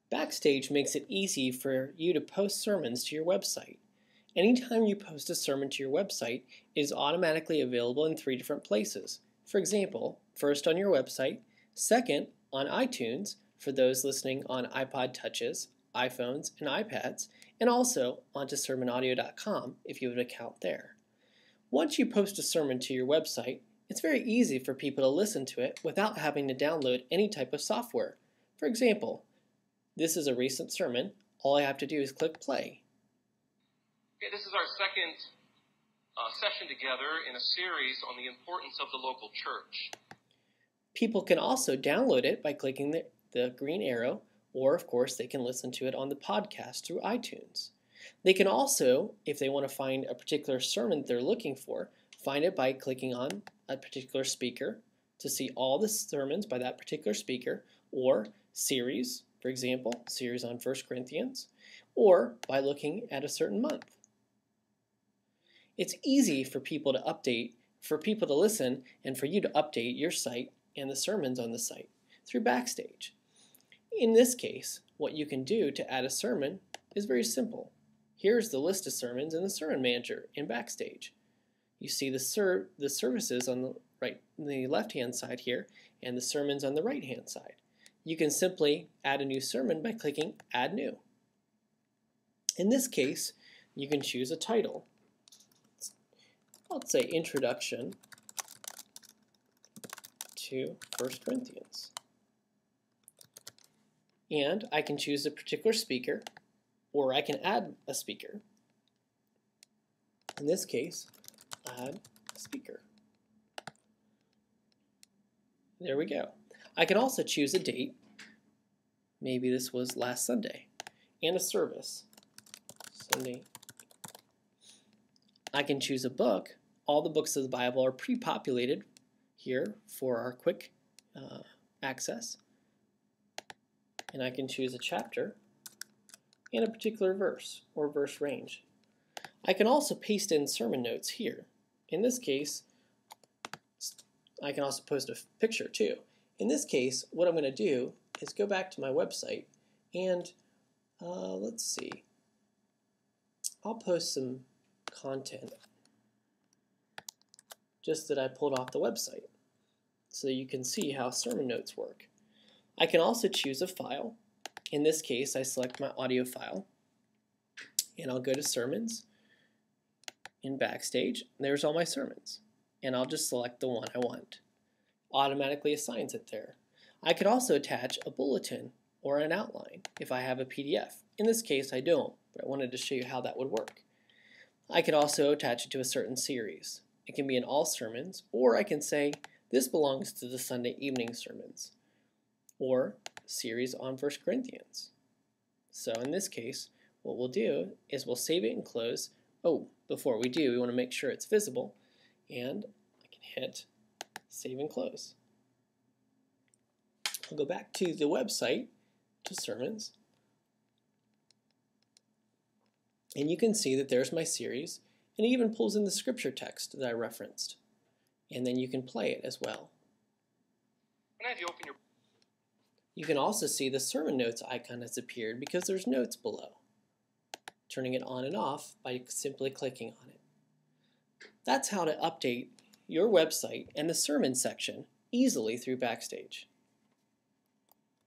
Backstage makes it easy for you to post sermons to your website. Anytime you post a sermon to your website, it is automatically available in 3 different places. For example, first on your website, second on iTunes for those listening on iPod Touches, iPhones, and iPads, and also onto sermonaudio.com if you have an account there. Once you post a sermon to your website, it's very easy for people to listen to it without having to download any type of software. For example, this is a recent sermon. All I have to do is click play. Okay, this is our second session together in a series on the importance of the local church. People can also download it by clicking the green arrow, or of course they can listen to it on the podcast through iTunes. They can also, if they want to find a particular sermon they're looking for, find it by clicking on a particular speaker to see all the sermons by that particular speaker, or series, for example, series on 1 Corinthians, or by looking at a certain month. It's easy for people to update, for people to listen, and for you to update your site and the sermons on the site through Backstage. In this case, what you can do to add a sermon is very simple. Here's the list of sermons in the Sermon Manager in Backstage. You see the services on the left-hand side here, and the sermons on the right-hand side. You can simply add a new sermon by clicking Add New. In this case, you can choose a title. Let's say Introduction to 1 Corinthians. And I can choose a particular speaker, or I can add a speaker. In this case, add a speaker. There we go. I can also choose a date. Maybe this was last Sunday. And a service. Sunday. I can choose a book. All the books of the Bible are pre-populated here for our quick access. And I can choose a chapter and a particular verse or verse range. I can also paste in sermon notes here. In this case, I can also post a picture too. In this case, what I'm going to do is go back to my website and let's see. I'll post some content just that I pulled off the website so you can see how sermon notes work. I can also choose a file. In this case, I select my audio file and I'll go to Sermons in Backstage. There's all my sermons and I'll just select the one I want. Automatically assigns it there. I could also attach a bulletin or an outline if I have a PDF. In this case, I don't, but I wanted to show you how that would work. I could also attach it to a certain series. It can be in all sermons, or I can say this belongs to the Sunday evening sermons, or series on 1 Corinthians. So in this case, what we'll do is we'll save it and close. Oh, before we do, we want to make sure it's visible, and I can hit Save and Close. I'll go back to the website, to Sermons, and you can see that there's my series, and it even pulls in the scripture text that I referenced. And then you can play it as well. You can also see the sermon notes icon has appeared because there's notes below. Turning it on and off by simply clicking on it. That's how to update your website and the sermon section easily through Backstage.